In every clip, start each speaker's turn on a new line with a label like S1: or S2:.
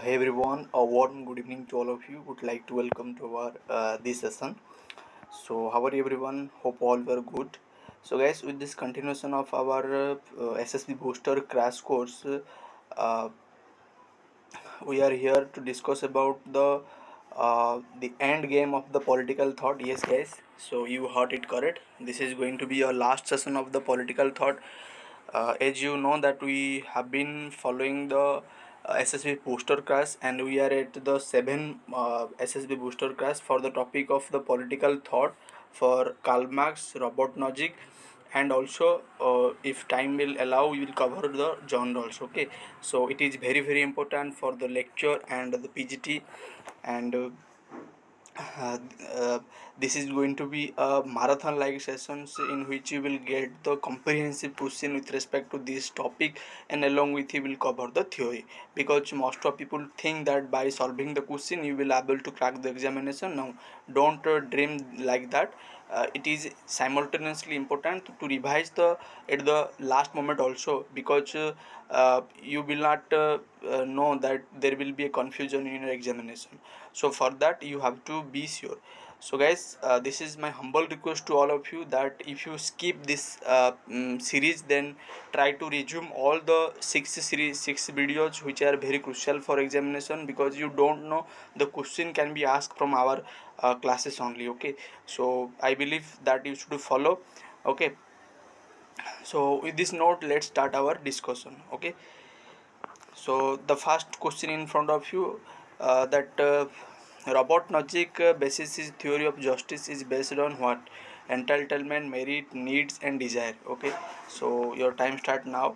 S1: Hey everyone, a warm good evening to all of you. Would like to welcome to our this session. So, how are you everyone? Hope all were good. So, guys, with this continuation of our SSB Booster Crash Course, uh, we are here to discuss about the end game of the political thought. Yes, guys. So you heard it correct. This is going to be your last session of the political thought. As you know that we have been following the SSB booster crash, and we are at the 7 SSB booster crash for the topic of the political thought for Karl Marx, Robert Nozick, and also if time will allow we will cover the genres. Okay, so it is very important for the lecture and the PGT, and uh, uh, this is going to be a marathon like sessions in which you will get the comprehensive question with respect to this topic, and along with you will cover the theory, because most of people think that by solving the question you will able to crack the examination. Now don't dream like that. It is simultaneously important to revise the at the last moment also, because you will not know that there will be a confusion in your examination. So for that you have to be sure. So guys, this is my humble request to all of you, that if you skip this series, then try to resume all the six videos which are very crucial for examination, because you don't know the question can be asked from our classes only. Okay, so I believe that you should follow. Okay, so with this note, let's start our discussion. Okay, so the first question in front of you, that Robert Nozick basis his theory of justice is based on what? Entitlement, merit, needs, and desire. Okay, so your time start now.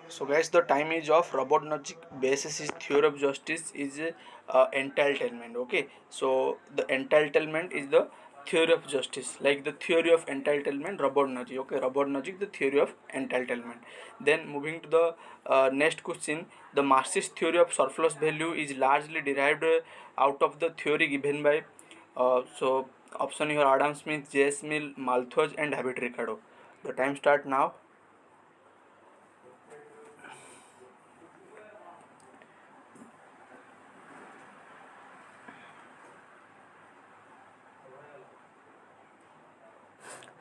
S1: So guys, the time is off. Robert Nozick basis his theory of justice is entitlement. Okay, so the entitlement is the theory of justice, like the theory of entitlement, Robert Nozick. Okay, Robert Nozick, the theory of entitlement. Then moving to the next question, the Marxist theory of surplus value is largely derived out of the theory given by so option here: Adam Smith, J.S. Mill, Malthus, and David Ricardo. The time start now.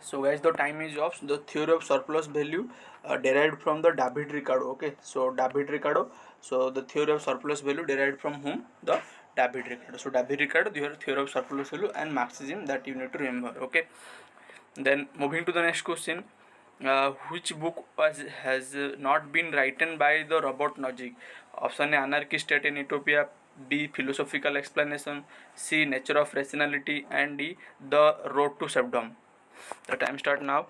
S1: So guys, the time is off. The theory of surplus value derived from the David Ricardo. Okay, so David Ricardo. So the theory of surplus value derived from whom? The David Ricardo. So David Ricardo, the theory of surplus value and Marxism, that you need to remember. Okay. Then moving to the next question, which book has not been written by the Robert Nozick? Option A: Anarchy State in Utopia. B: Philosophical Explanation. C: Nature of Rationality. And D: The Road to Serfdom. The time start now.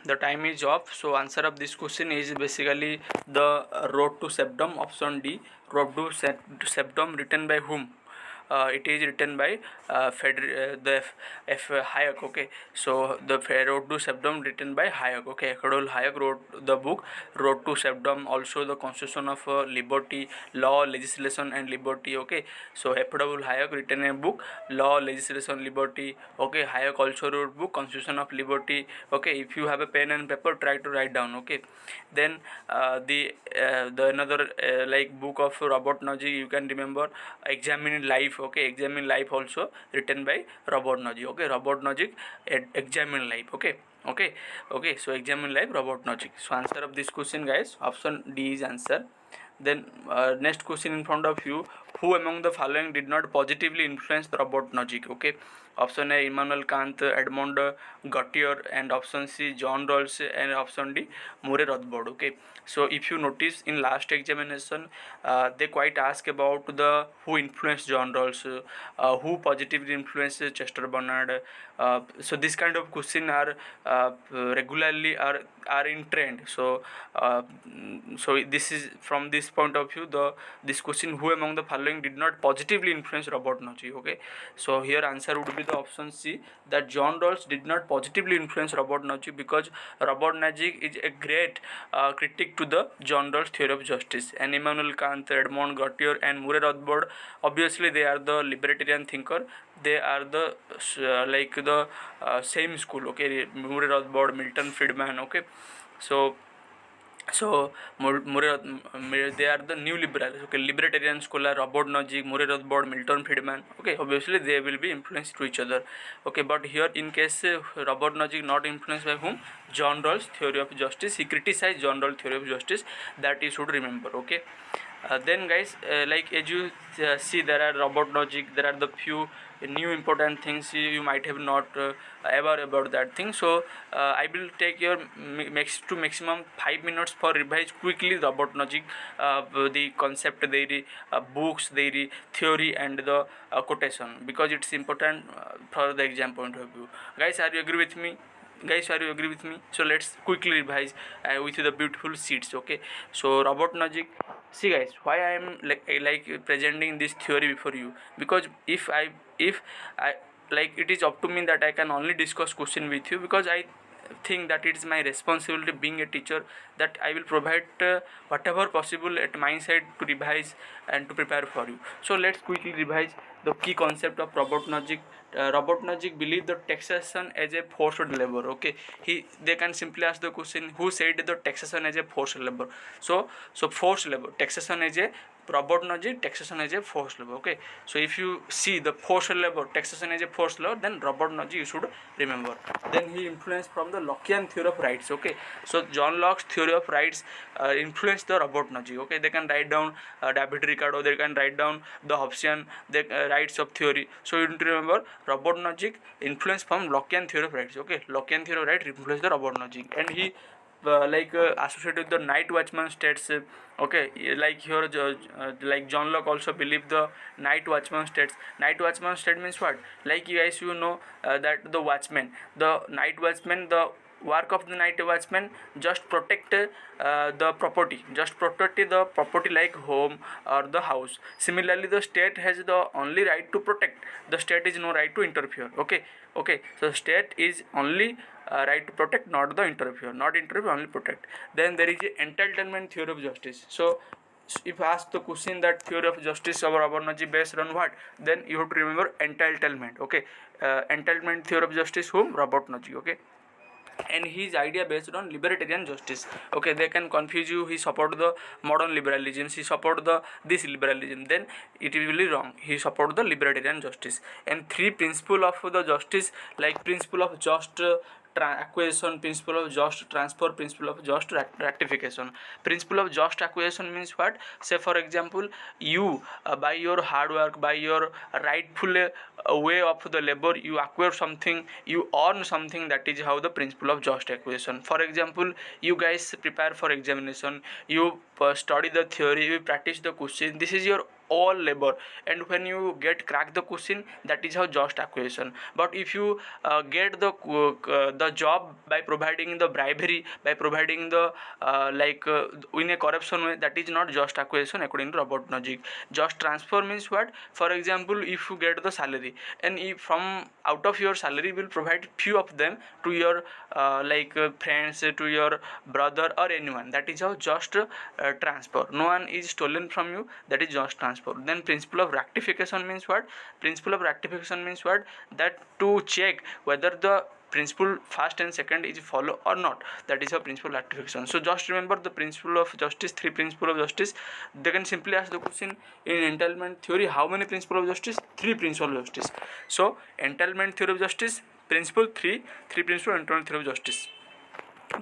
S1: The time is off. So answer of this question is basically the Road to Serfdom, option D. Road to Serfdom, written by whom? It is written by the F. Hayek. Okay, so the Road to Serfdom written by Hayek. Okay, Theodor Hayek wrote the book Road to Serfdom. Also the Constitution of Liberty, Law, Legislation, and Liberty. Okay, so Theodor Hayek written a book Law, Legislation, Liberty. Okay, Hayek also wrote book Constitution of Liberty. Okay, if you have a pen and paper, try to write down. Okay, then the another like book of Robert Nozick, you can remember Examining Life. Okay, Examine Life also written by Robert Nozick. Okay, Robert Nozick, Examine Life. Okay, so Examine Life, Robert Nozick. So answer of this question, guys, option D is answer. Then next question in front of you, who among the following did not positively influence Robert Nozick? Okay, option A: Immanuel Kant, Edmond Gautier, and option C: John Rawls, and option D: Murray Rothbard. Okay, so if you notice in last examination, they quite ask about the who influenced John Rawls, who positively influenced Chester Bernard. So this kind of question are regularly are in trend. So this is from this point of view, this question, who among the following did not positively influence Robert Nozick? Okay, so here answer would be be the option C, that John Rawls did not positively influence Robert Nozick, because Robert Nozick is a great critic to the John Rawls theory of justice. And Immanuel Kant, Edmond Gautier, and Murray Rothbard, obviously they are the libertarian thinker. They are the same school. Okay, Murray Rothbard, Milton Friedman. Okay, so they are the new liberals. Okay, libertarian scholar Robert Nozick, Murray Rothbard, Milton Friedman. Okay, obviously they will be influenced to each other. Okay, but here in case Robert Nozick not influenced by whom? John Rawls theory of justice. He criticized John Rawls theory of justice, that you should remember. Okay, then guys, as you see, there are Robert Nozick, there are the few new important things you might have not ever about that thing. So I will take your maximum 5 minutes for revise quickly Robert Nozick, the concept, their books, their theory, and the quotation, because it's important for the exam point of view. Guys, are you agree with me? So let's quickly revise with the beautiful sheets. Okay, so Robert Nozick, see guys, why I am like presenting this theory before you, because if I like, it is up to me that I can only discuss question with you, because I think that it is my responsibility being a teacher, that I will provide whatever possible at my side to revise and to prepare for you. So let's quickly revise the key concept of Robert Nozick. Robert Nozick believed the taxation as a forced labor. Okay, they can simply ask the question, who said the taxation as a forced labor? So forced labor, taxation as a, Robert Nozick, taxation as a forced labor. Okay, so if you see the forced labor, taxation as a forced labor, then Robert Nozick you should remember. Then he influenced from the Lockean theory of rights. Okay, so John Locke's theory of rights influenced the Robert Nozick. Okay, they can write down David Ricardo, they can write down the Hobbesian rights of theory. So you need to remember Robert Nozick influenced from Lockean theory of rights. Okay, Lockean theory of rights influenced the Robert Nozick, and he associated with the night watchman states. Okay, like here like John Locke also believed the night watchman states. Night watchman state means what? Like you guys, you know that the watchman, the night watchman, the work of the night watchman just protect the property, just protect the property like home or the house. Similarly, the state has the only right to protect, the state is no right to interfere. Okay, so state is only right to protect, not the interfere, not interfere, only protect. Then there is a entitlement theory of justice. So if asked the question that theory of justice of Robert Nozick based on what, then you have to remember entitlement. Okay, entitlement theory of justice, whom? Robert Nozick. Okay, and his idea based on libertarian justice. Okay, they can confuse you, he support the modern liberalism, he support the this liberalism, then it will be wrong. He support the libertarian justice. And three principle of the justice, like principle of just acquisition, principle of just transfer, principle of just rectification. Principle of just acquisition means what? Say for example, you by your hard work, by your rightful way of the labor, you acquire something, you earn something. That is how the principle of just acquisition. For example, you guys prepare for examination, you study the theory, you practice the question, this is your all labor, and when you get crack the question, that is how just acquisition. But if you get the job by providing the bribery, by providing the in a corruption way, that is not just acquisition according to Robert Nozick. Just transfer means what? For example, if you get the salary, and if from out of your salary will provide few of them to your friends, to your brother or anyone, that is how just transfer. No one is stolen from you, that is just transfer. Then principle of rectification means what? Principle of rectification means what? That to check whether the principle first and second is follow or not, that is a principle of rectification. So just remember the principle of justice, three principle of justice. They can simply ask the question in entitlement theory, how many principle of justice? Three principle of justice. So entitlement theory of justice, principle three principle entitlement theory of justice.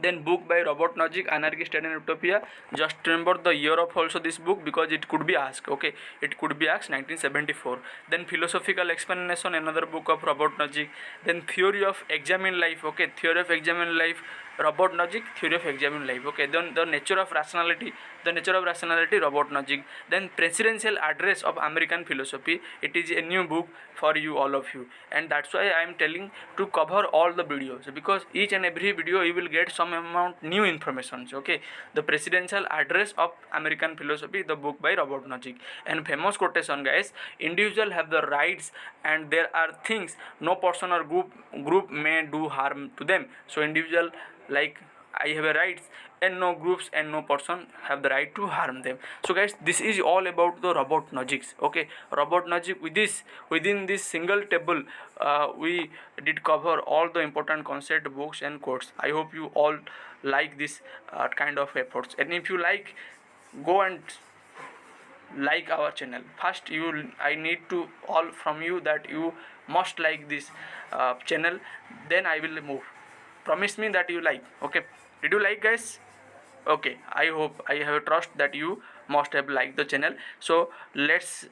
S1: Then book by Robert Nozick, Anarchy State and Utopia. Just remember the year of also this book, because it could be asked. Okay, it could be asked 1974. Then Philosophical Explanation, another book of Robert Nozick. Then Theory of Examine Life. Okay, Theory of Examine Life,
S2: robot logic, theory of examine life. Okay, then the nature of rationality, robot logic. Then presidential address of American philosophy, it is a new book for you, all of you, and that's why I am telling to cover all the videos, because each and every video you will get some amount new information. Okay, the presidential address of American philosophy, the book by robot logic. And famous quotation, guys: individual have the rights and there are things no person or group may do harm to them. So individual, like, I have a rights, and no groups and no person have the right to harm them. So guys, this is all about the robot logics. Okay, robot logic, with this, within this single table, we did cover all the important concept, books and quotes. I hope you all like this kind of efforts, and if you like, go and like our channel. First, I need to all from you that you must like this channel, then I will move. Promise me that you like. Okay, did you like, guys? Okay, I hope, I have a trust that you must have liked the channel. So let's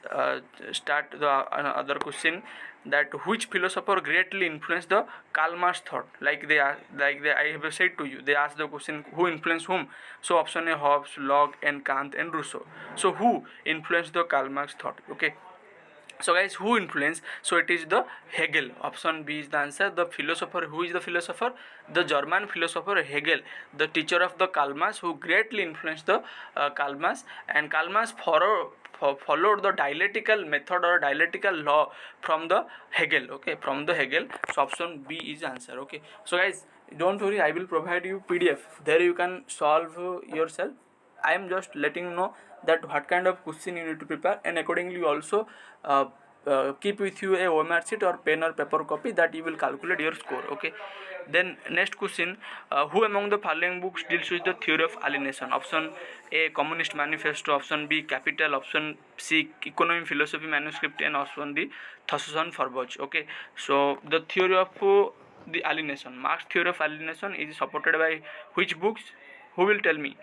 S2: start the another question, that which philosopher greatly influenced the Karl Marx thought. I have said to you, they asked the question, who influenced whom. So option A: Hobbes, Locke and Kant and Rousseau. So who influenced the Karl Marx thought? Okay, so guys, who influenced? So it is the Hegel. Option B is the answer. The philosopher, who is the philosopher? The German philosopher Hegel, the teacher of the Karl Marx, who greatly influenced the Karl Marx. And Karl Marx followed the dialectical method or dialectical law from the Hegel. Okay, from the Hegel. So option B is answer. Okay, so guys, don't worry, I will provide you PDF, there you can solve yourself. I am just letting you know that what kind of question you need to prepare, and accordingly you also keep with you a OMR sheet or pen or paper copy, that you will calculate your score. Okay, then next question, who among the following books deals with the theory of alienation? Option A: Communist Manifesto, option B: Capital, option C: Economy Philosophy Manuscript, and option D: Thasson Forbach. Okay, so the theory of the alienation, Marx theory of alienation, is supported by which books? Who will tell me?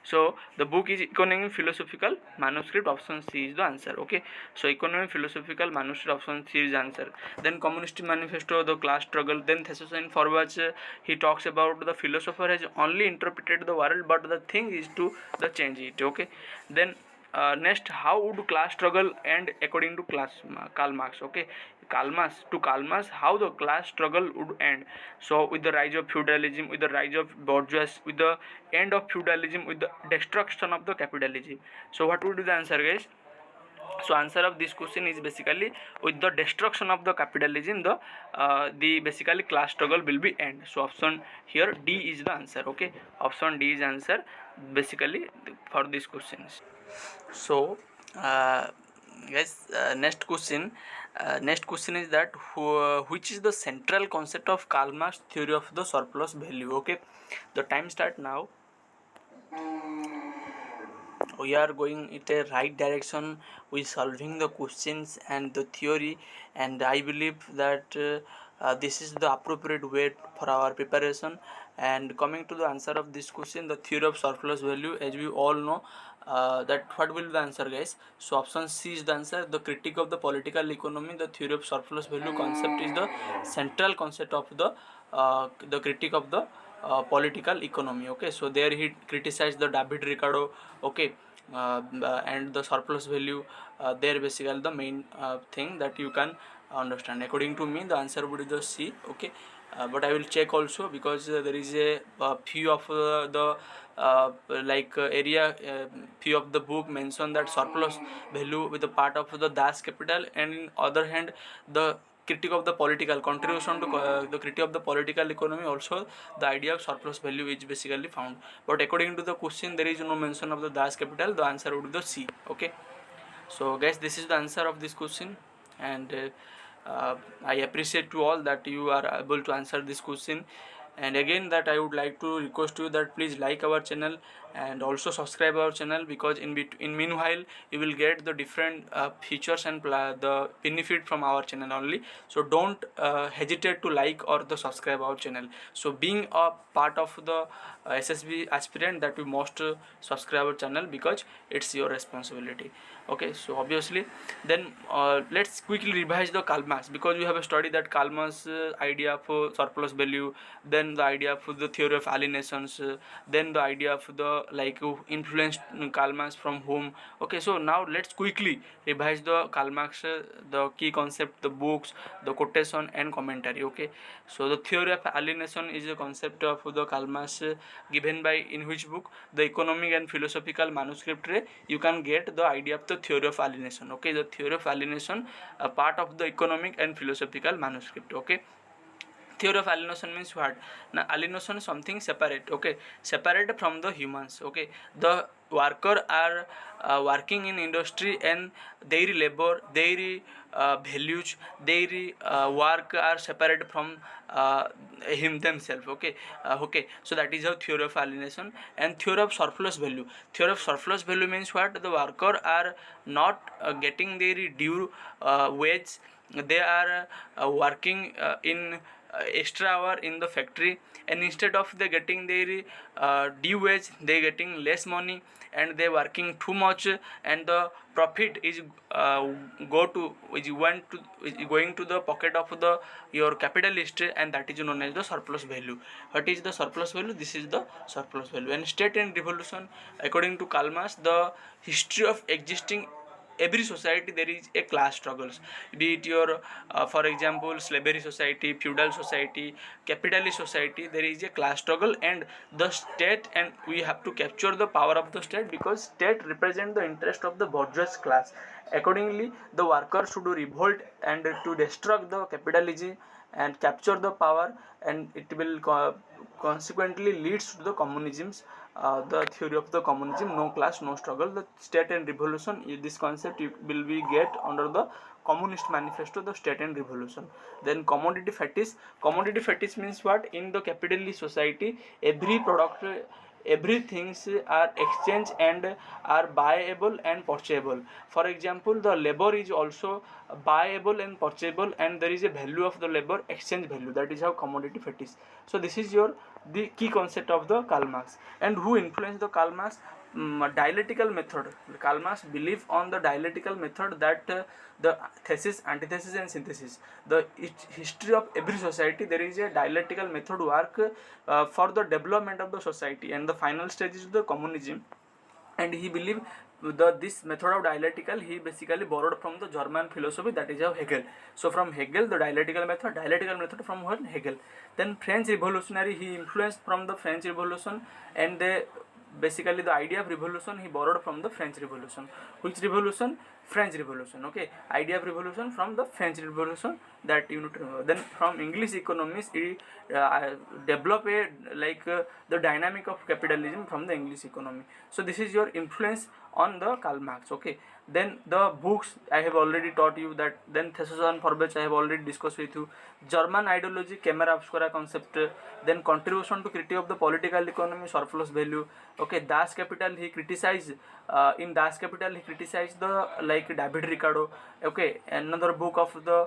S2: So the book is Economic Philosophical Manuscript, option C is the answer. Okay, so Economic Philosophical Manuscript, option C is the answer. Then Communist Manifesto, the class struggle. Then Thessalonian Forbach, he talks about the philosopher has only interpreted the world, but the thing is to the change it. Okay, then next, how would class struggle end according to Karl Marx? Okay, Karl Marx, how the class struggle would end? So with the rise of feudalism, with the rise of bourgeoisie, with the end of feudalism, with the destruction of the capitalism. So what would be the answer, guys? So answer of this question is basically with the destruction of the capitalism, the basically class struggle will be end. So option here D is the answer. Okay, option D is answer basically for these questions. So guys, next question is that which is the central concept of Karl Marx theory of the surplus value? Okay, the time start now. We are going in a right direction with solving the questions and the theory, and I believe that this is the appropriate way for our preparation. And coming to the answer of this question, the theory of surplus value, as we all know, that what will be the answer, guys? So option C is the answer. The critique of the political economy, the theory of surplus value concept is the central concept of the critique of the political economy. Okay, so there he criticized the David Ricardo. Okay, and the surplus value, there basically the main thing that you can understand. According to me, the answer would be the C. Okay, but I will check also, because there is a few of the area, few of the book mention that surplus value with the part of the Das capital, and in other hand the critique of the political contribution to the critique of the political economy, also the idea of surplus value is basically found. But according to the question, there is no mention of the Das capital. The answer would be the C. Okay, so guys, this is the answer of this question, and I appreciate you all that you are able to answer this question. And again, that I would like to request you that please like our channel and also subscribe our channel, because in meanwhile you will get the different features and the benefit from our channel only. So don't hesitate to like or the subscribe our channel. So being a part of the SSB aspirant, that you must subscribe our channel, because it's your responsibility. Okay, so obviously then let's quickly revise the Karl Marx, because we have a study that Karl Marx idea for surplus value, then then the idea of the theory of alienations, then the idea of the like who influenced Karl Marx from whom. Okay, so now let's quickly revise the Karl Marx, the key concept, the books, the quotation and commentary. Okay, so the theory of alienation is a concept of the Karl Marx, given by in which book, the economic and philosophical manuscript re, you can get the idea of the theory of alienation. Okay, the theory of alienation, a part of the economic and philosophical manuscript. Okay, theory of alienation means what? Now alienation is something separate. Okay, separate from the humans. Okay, the worker are working in industry, and their labor, their values, their work are separate from him themselves. Okay, okay, so that is how theory of alienation. And theory of surplus value, theory of surplus value means what? The worker are not getting their due wage, they are working in extra hour in the factory, and instead of they getting their due wage, they getting less money, and they working too much, and the profit is go to is went to is going to the pocket of the your capitalist, and that is known as the surplus value. What is the surplus value? This is the surplus value. And state and revolution, according to Karl Marx, the history of existing every society, there is a class struggles, be it your for example slavery society, feudal society, capitalist society, there is a class struggle, and the state, and we have to capture the power of the state, because state represent the interest of the bourgeois class. Accordingly, the workers should revolt and to destruct the capitalism and capture the power, and it will consequently leads to the communisms, the theory of the communism, no class no struggle, the state and revolution. This concept you will be get under the communist manifesto, the state and revolution. Then commodity fetish, commodity fetish means what? In the capitalist society, every product, everything's are exchanged and are buyable and purchasable. For example, the labor is also buyable and purchasable, and there is a value of the labor, exchange value. That is how commodity fetish. So this is your the key concept of the Karl Marx. And who influenced the Karl Marx? Dialectical method. Karl Marx believe on the dialectical method, that the thesis, antithesis and synthesis, the history of every society, there is a dialectical method work for the development of the society, and the final stage is the communism. And he believed this method of dialectical, he basically borrowed from the German philosophy, that is how Hegel. So from Hegel, the dialectical method from what? Hegel. Then French revolutionary, he influenced from the French revolution, and they basically the idea of revolution he borrowed from the French revolution. Which revolution? French revolution. Okay, idea of revolution from the French revolution, that you need to remember. Then from English economists, he develop a like the dynamic of capitalism from the English economy. So this is your influence on the Karl Marx. Okay, then the books I have already taught you that. Then thesis on Forbes I have already discussed with you. German ideology, camera obscura concept. Then contribution to critique of the political economy, surplus value. Okay, Das Kapital, he criticized in Das Kapital he criticized the like David Ricardo. Okay, another book of the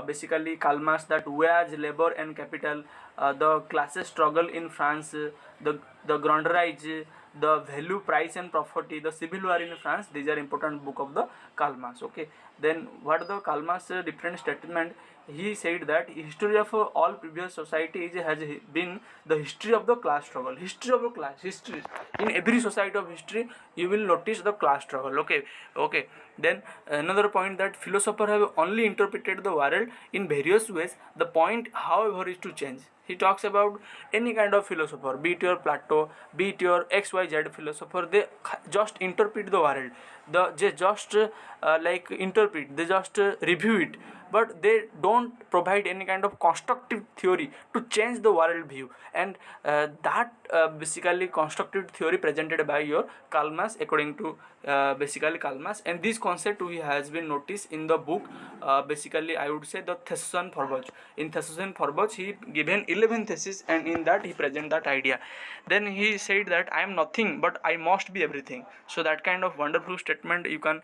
S2: basically Karl Marx, that wage, labor and capital, the classes struggle in France, the Grandrage, the value, price and property, the civil war in France. These are important book of the Karl Marx. Okay, then what the Karl Marx different statement? He said that history of all previous society has been the history of the class struggle. History of the class, history in every society of history you will notice the class struggle. Okay, okay. Then another point, that philosophers have only interpreted the world in various ways. The point, however, is to change. He talks about any kind of philosopher, be it your Plato, be it your XYZ philosopher, they just interpret the world. They just like interpret, they just review it, but they don't provide any kind of constructive theory to change the world view. And that basically constructive theory presented by your Karl Marx, according to basically Karl Marx. And this concept we has been noticed in the book, basically I would say the thesis on Forbes. In thesis on Forbes he given 11 thesis, and in that he present that idea. Then he said that I am nothing but I must be everything. So that kind of wonderful statement you can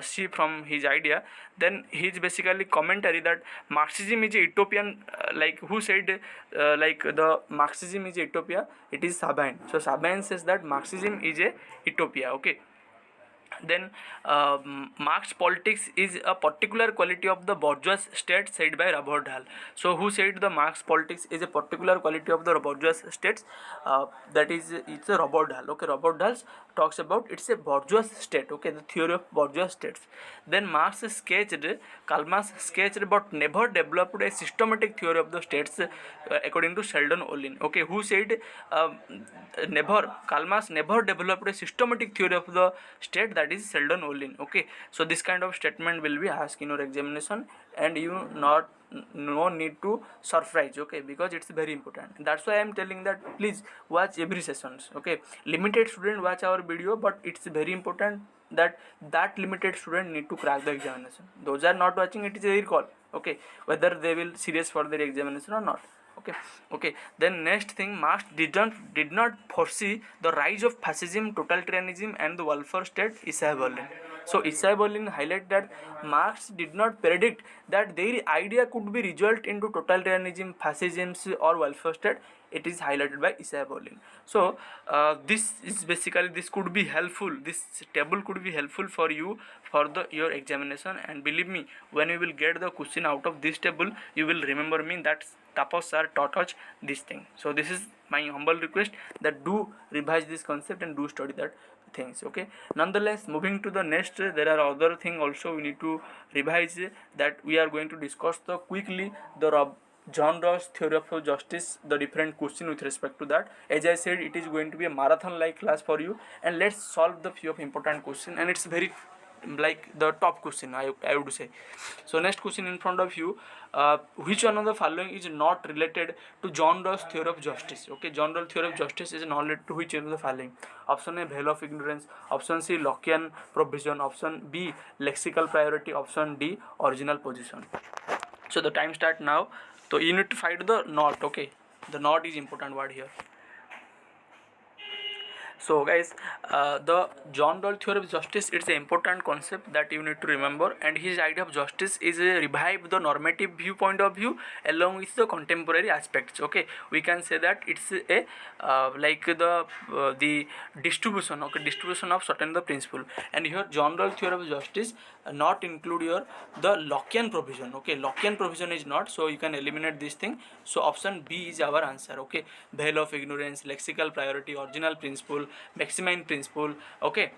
S2: see from his idea. Then his basically commentary, that Marxism is a utopian, like who said like the Marxism is a utopia? It is Sabine. So Sabine says that Marxism is a utopia. Okay, Then Marx politics is a particular quality of the bourgeois state, said by Robert Dahl. So who said the Marx politics is a particular quality of the bourgeois states? That is, it's a Robert Dahl. Okay, Robert Dahl talks about it's a bourgeois state. Okay, the theory of bourgeois states. Then Karl Marx sketched but never developed a systematic theory of the states, according to Sheldon Olin. Okay, who said Karl Marx never developed a systematic theory of the state, that is Sheldon Olin. Okay, so this kind of statement will be asked in your examination, and you not no need to surprise. Okay, because it's very important. That's why I am telling that please watch every sessions. Okay, limited student watch our video, but it's very important that limited student need to crack the examination. Those are not watching, it is a recall. Okay, whether they will serious for their examination or not. Okay. Then next thing, Marx did not foresee the rise of fascism, totalitarianism, and the welfare state. Isaiah Berlin. So Isaiah Berlin highlight that Marx did not predict that their idea could be result into totalitarianism, fascism, or welfare state. It is highlighted by Isaiah Berlin. So this is basically, this could be helpful. This table could be helpful for you for your examination. And believe me, when you will get the question out of this table, you will remember me that Tapas sir taught us this thing. So this is my humble request that do revise this concept and do study that things. Okay, nonetheless, moving to the next, there are other thing also we need to revise, that we are going to discuss the quickly the John Rawls theory of justice, the different question with respect to that. As I said, it is going to be a marathon like class for you, and let's solve the few of important question, and it's very like the top question, I would say. So next question in front of you, which one of the following is not related to John Rawls theory of justice? Okay, John Rawls theory of justice is not related to which one of the following? Option A, veil of ignorance. Option C, Lockean provision. Option B, lexical priority. Option D, original position. So the time start now. So you need to find the not. Okay, the not is important word here. So guys, the John Rawls theory of justice, it's an important concept that you need to remember, and his idea of justice is revive the normative viewpoint of view along with the contemporary aspects. Okay, we can say that it's a like the distribution, okay, distribution of certain the principle. And here John Rawls theory of justice not include your the Lockean provision. Okay, Lockean provision is not, so you can eliminate this thing. So option B is our answer. Okay, veil of ignorance, lexical priority, original principle, maximine principle, okay,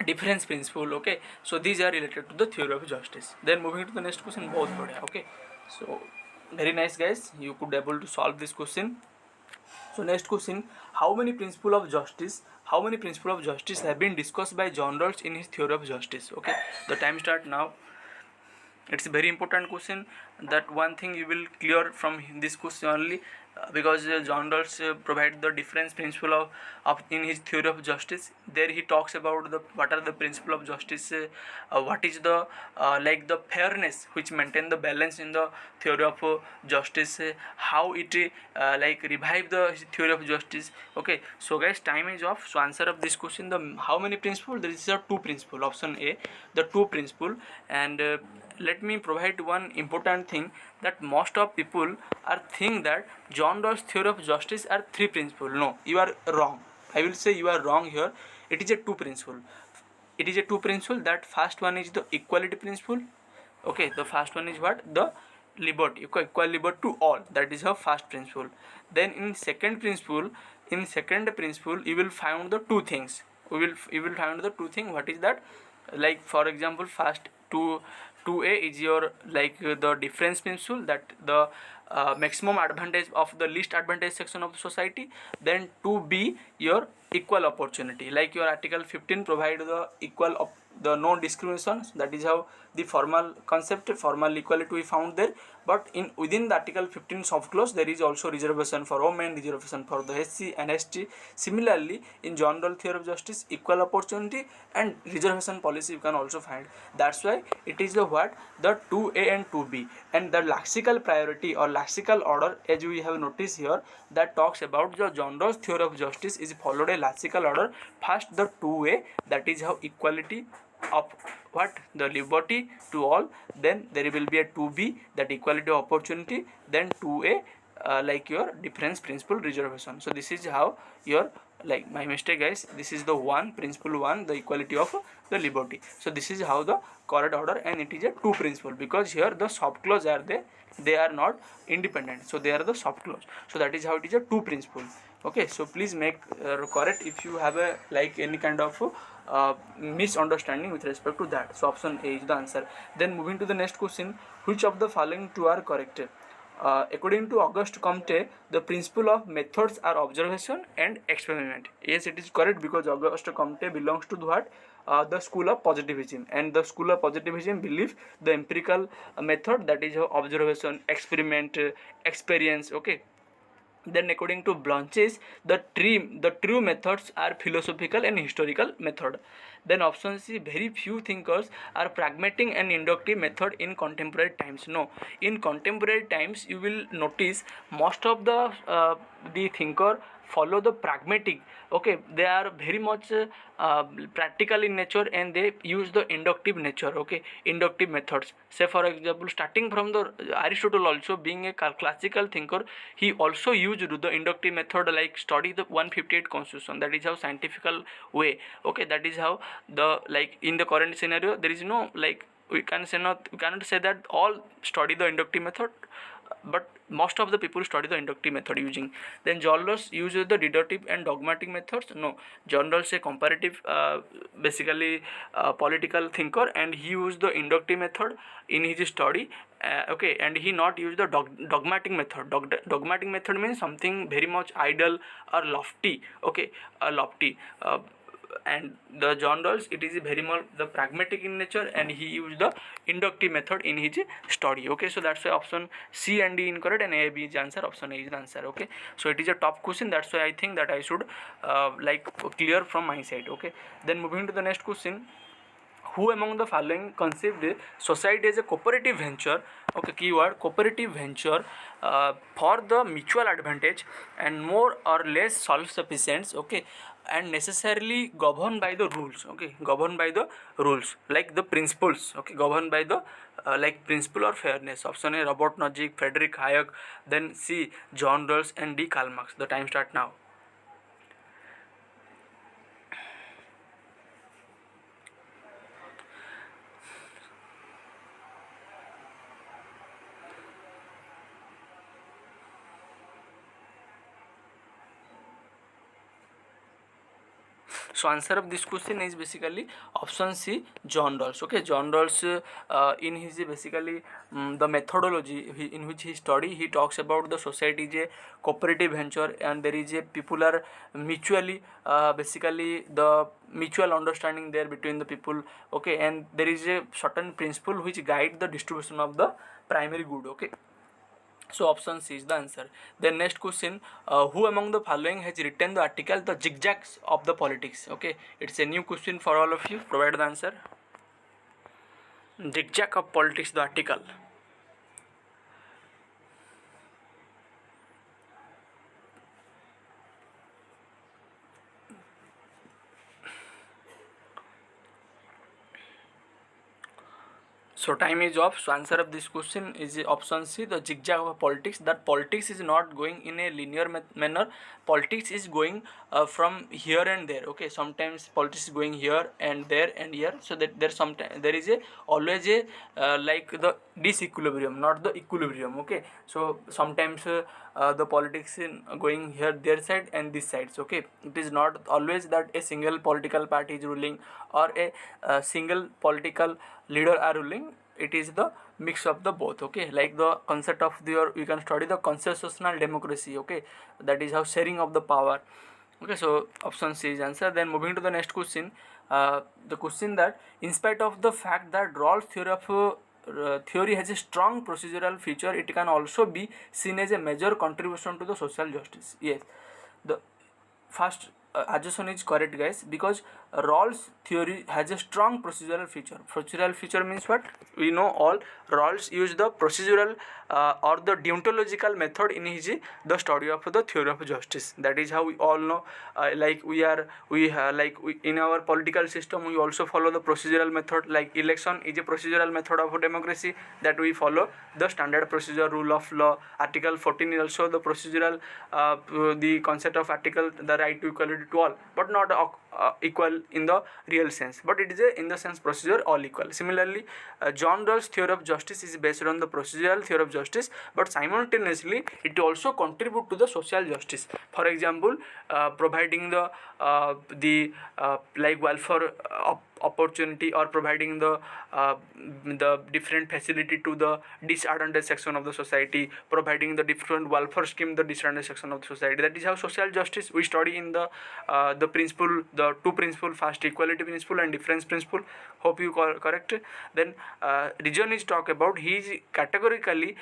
S2: difference principle. Okay, so these are related to the theory of justice. Then moving to the next question, both badhiya. Okay, so very nice guys, you could able to solve this question. So next question, how many principle of justice have been discussed by John Rawls in his theory of justice? Okay, the time start now. It's a very important question. That one thing you will clear from this question only, because John Rawls provide the difference principle of in his theory of justice. There he talks about the what are the principle of justice, what is the like the fairness which maintain the balance in the theory of justice, how it like revive the theory of justice. Okay, so guys, time is off. So answer of this question, the how many principle, there is a two principle. Option A, the two principle. And let me provide one important thing, that most of people are think that John Rawls theory of justice are three principle. No, you are wrong. I will say you are wrong here. It is a two principle. It is a two principle. That first one is the equality principle. Okay, the first one is what? The liberty, equal liberty to all. That is our first principle. Then in second principle, you will find the two things. You will find the two things. What is that? Like for example, first 2A is your like the difference principle, that the maximum advantage of the least advantage section of the society. Then 2B, your equal opportunity, like your article 15 provide the equal the no discrimination. That is how the formal concept, formal equality we found there. But in within the article 15 soft clause, there is also reservation for women, reservation for the SC and ST. Similarly, in John Rawls theory of justice, equal opportunity and reservation policy you can also find. That's why it is the what, the 2A and 2B. And the lexical priority or lexical order, as we have noticed here, that talks about the John Rawls theory of justice is followed a lexical order. First the 2A, that is how equality of what, the liberty to all. Then there will be a 2B, that equality of opportunity. Then 2A like your difference principle reservation. So this is how your, like my mistake guys, this is the one principle one, the equality of the liberty. So this is how the correct order, and it is a two principle because here the soft clause are there, they are not independent, so they are the soft clause. So that is how it is a two principle. Okay, so please make correct if you have a like any kind of misunderstanding with respect to that. So option A is the answer. Then moving to the next question, which of the following two are correct? According to Auguste Comte, the principle of methods are observation and experiment. Yes, it is correct because Auguste Comte belongs to what? The school of positivism, and the school of positivism believe the empirical method, that is observation, experiment, experience. Okay, then according to Blanches, the true methods are philosophical and historical method. Then option C, very few thinkers are pragmatic and inductive method in contemporary times. No, in contemporary times you will notice most of the thinker follow the pragmatic. Okay, they are very much practical in nature, and they use the inductive nature. Okay, inductive methods. Say for example, starting from the Aristotle, also being a classical thinker, he also used the inductive method, like study the 158 constitution. That is how scientifical way. Okay, that is how the, like in the current scenario there is no, like we cannot say that all study the inductive method, but most of the people study the inductive method using. Then John Rawls uses the deductive and dogmatic methods. No, John Rawls a comparative basically political thinker, and he used the inductive method in his study. Okay, and he not use the dogmatic method. Dogmatic method means something very much idle or lofty. Okay, lofty. And the John Rawls, it is very much the pragmatic in nature, and he used the inductive method in his study. Okay, so that's why option C and D incorrect, and A, B is the answer, option A is the answer. Okay, so it is a top question, that's why I think that I should like clear from my side. Okay, then moving to the next question, who among the following conceived society as a cooperative venture? Okay, keyword cooperative venture, for the mutual advantage and more or less self-sufficient. Okay, and necessarily governed by the rules. Okay, governed by the rules, like the principles. Okay, governed by the like principle or fairness. Option A, Robert Nozick, Frederick Hayek. Then C, John Rawls, and D, Karl Marx. The time start now. So answer of this question is basically option C, John Rawls. Okay, John Rawls in his basically the methodology in which he study, he talks about the society is a cooperative venture, and there is a people are mutually basically the mutual understanding there between the people. Okay, and there is a certain principle which guide the distribution of the primary good. Okay, so option C is the answer. Then next question, who among the following has written the article "The Zigzags of the Politics"? Okay, it's a new question for all of you. Provide the answer. Zigzag of politics, the article. So time is off. So answer of this question is option C, the zigzag of politics. That politics is not going in a linear manner. Politics is going from here and there. Okay, sometimes politics is going here and there and here. So that there is a always a like the disequilibrium, not the equilibrium. Okay, so sometimes the politics in going here, their side and this sides. Okay, it is not always that a single political party is ruling, or a single political leader are ruling. It is the mix of the both. Okay, like the concept of your, you can study the constitutional democracy. Okay, that is how sharing of the power. Okay, so option C is answer. Then moving to the next question, the question that in spite of the fact that Rawls theory has a strong procedural feature, it can also be seen as a major contribution to the social justice. Yes, the first assumption is correct, guys, because Rawls theory has a strong procedural feature. Procedural feature means what? We know all. Rawls use the procedural or the deontological method in his the study of the theory of justice. That is how we all know. Like we in our political system, we also follow the procedural method. Like election is a procedural method of democracy that we follow the standard procedure, rule of law. Article 14 is also the procedural, the concept of article, the right to equality to all, but not equal in the real sense, but it is a in the sense procedure all equal. Similarly, John Rawls theory of justice is based on the procedural theory of justice, but simultaneously it also contribute to the social justice. For example, providing like welfare opportunity, or providing the different facility to the disadvantaged section of the society, providing the different welfare scheme the disadvantaged section of the society. That is how social justice we study in the principle, the two principle, first equality principle and difference principle. Hope you correct. Then reason is talk about, he is categorically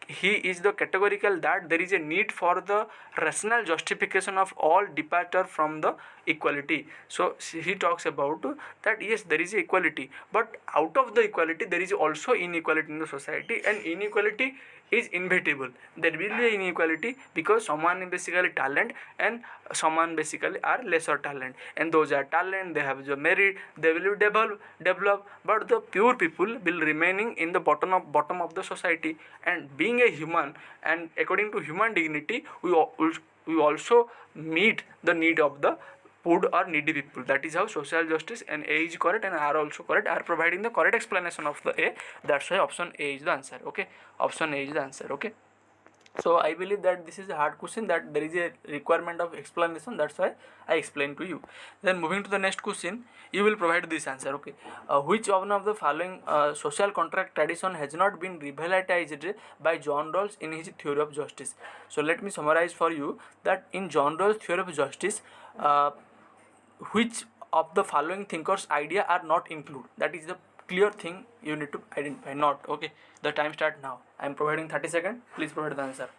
S2: he is the categorical that there is a need for the rational justification of all departure from the equality. So he talks about that yes, there is equality, but out of the equality there is also inequality in the society, and inequality is inevitable. There will be inequality because someone is basically talent and someone basically are lesser talent, and those are talent, they have the merit, they will develop, but the pure people will remaining in the bottom of the society. And being a human, and according to human dignity, we also meet the need of the poor or needy people. That is how social justice and A is correct and R also correct, are providing the correct explanation of the A. That's why option A is the answer. Okay, option A is the answer. Okay, so I believe that this is a hard question, that there is a requirement of explanation. That's why I explained to you. Then moving to the next question, you will provide this answer. Okay, which one of the following social contract tradition has not been revitalized by John Rawls in his theory of justice? So let me summarize for you that in John Rawls theory of justice, which of the following thinkers idea are not included? That is the clear thing you need to identify. Not okay, the time start now. I am providing 30 seconds, please provide the answer.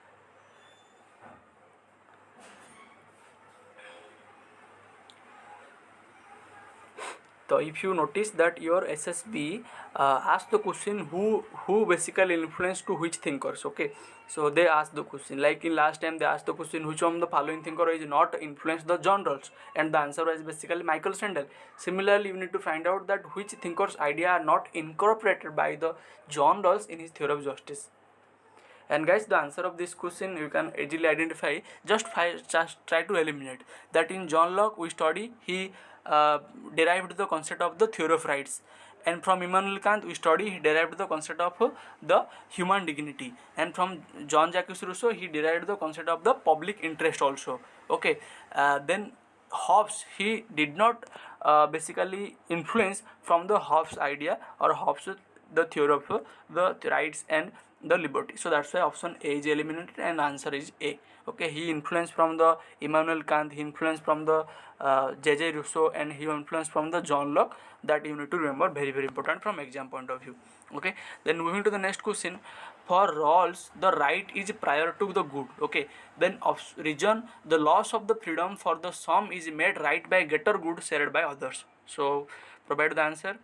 S2: So if you notice that your SSB asked the question, who basically influenced to which thinkers. Okay, so they asked the question, like in last time they asked the question, which of the following thinker is not influenced the John Rawls, and the answer was basically Michael Sandel. Similarly, you need to find out that which thinkers idea are not incorporated by the John Rawls in his theory of justice. And guys, the answer of this question you can easily identify. Just try to eliminate that. In John Locke we study, he derived the concept of the theory of rights, and from Immanuel Kant we study, he derived the concept of the human dignity, and from John Jacques Rousseau he derived the concept of the public interest also. Okay, then Hobbes, he did not basically influence from the Hobbes idea or Hobbes the theory of the rights and the liberty. So that's why option A is eliminated and answer is A. Okay, he influenced from the Immanuel Kant, he influenced from the J.J. Rousseau, and he influenced from the John Locke. That you need to remember, very very important from exam point of view. Okay, then moving to the next question. For Rawls, the right is prior to the good. Okay, then reason, the loss of the freedom for the some is made right by greater good shared by others. So provide the answer,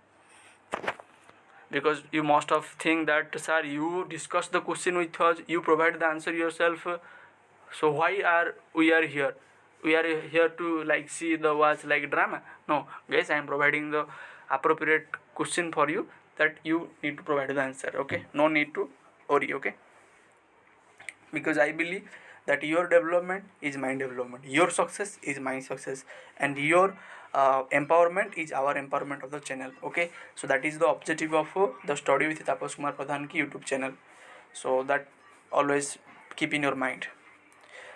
S2: because you must have think that sir, you discuss the question with us, you provide the answer yourself, so why are we are here? We are here to like see the watch like drama? No guys, I am providing the appropriate question for you, that you need to provide the answer. Okay, no need to worry. Okay, because I believe that your development is my development, your success is my success, and your empowerment is our empowerment of the channel. Okay, so that is the objective of the study with Tapas Kumar Pradhan ki YouTube channel. So that always keep in your mind.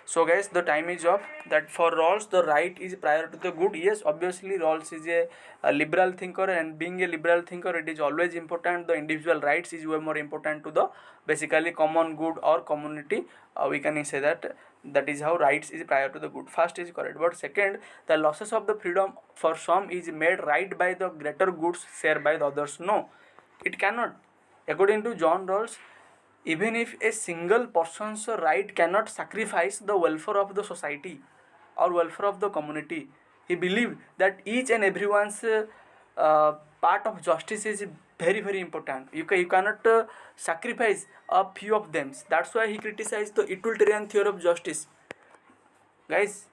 S2: So guys, the time is up. That for Rawls the right is prior to the good. Yes, obviously Rawls is a liberal thinker, and being a liberal thinker, it is always important the individual rights is way more important to the basically common good or community. We can say that that is how rights is prior to the good. First is correct, but second, the losses of the freedom for some is made right by the greater goods shared by the others. No, it cannot. According to John Rawls, even if a single person's right cannot sacrifice the welfare of the society, or welfare of the community. He believed that each and everyone's part of justice is very important. You cannot sacrifice a few of them. That's why he criticized the utilitarian theory of justice. Guys,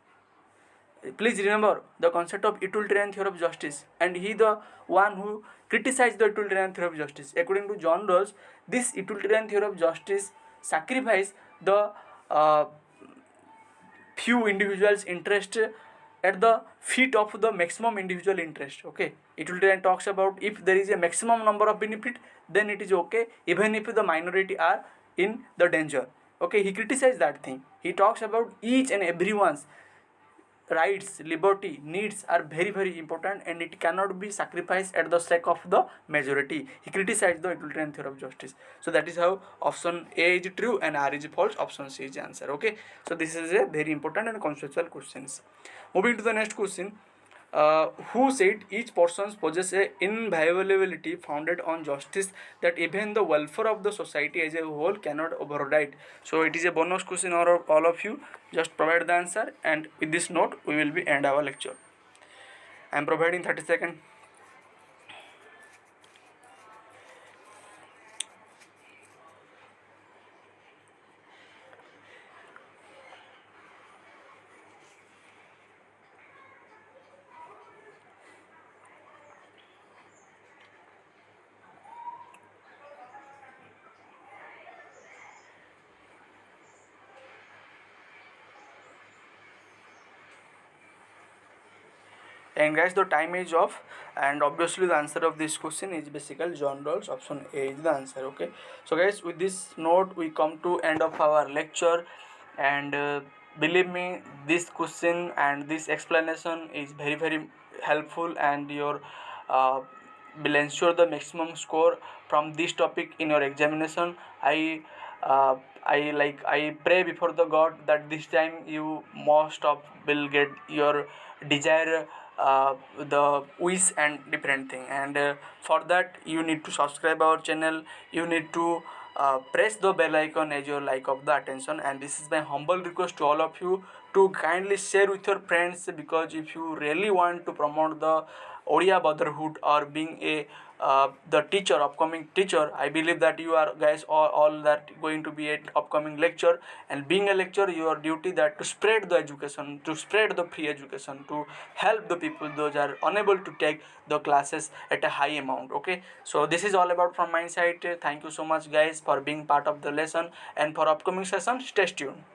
S2: please remember the concept of utilitarian theory of justice, and he the one who criticized the utilitarian theory of justice. According to John Rawls, this utilitarian theory of justice sacrifice the uh, few individuals interest at the feet of the maximum individual interest. Okay, utilitarian talks about if there is a maximum number of benefit, then it is okay even if the minority are in the danger. Okay, he criticized that thing. He talks about each and everyone's rights, liberty, needs are very important, and it cannot be sacrificed at the sake of the majority. He criticized the utilitarian theory of justice. So that is how option A is true and R is false. Option C is the answer. Okay, so this is a very important and conceptual questions. Moving to the next question. Who said each person possesses a inviolability founded on justice that even the welfare of the society as a whole cannot override? So it is a bonus question for all of you. Just provide the answer, and with this note we will be end our lecture. I am providing 30 seconds. And guys, the time is off, and obviously the answer of this question is basically John Rawls. Option A is the answer. Okay, so guys, with this note we come to end of our lecture, and believe me, this question and this explanation is very helpful, and your uh, will ensure the maximum score from this topic in your examination. uh, I pray before the God that this time you most of will get your desire, the wish and different thing. And for that you need to subscribe our channel. You need to press the bell icon as your like of the attention, and this is my humble request to all of you to kindly share with your friends, because if you really want to promote the Odia brotherhood or being a the teacher, upcoming teacher, I believe that you are guys all that going to be a upcoming lecture, and being a lecturer your duty that to spread the education, to spread the free education, to help the people those are unable to take the classes at a high amount. Okay, so this is all about from my side. Thank you so much guys for being part of the lesson, and for upcoming session stay tuned.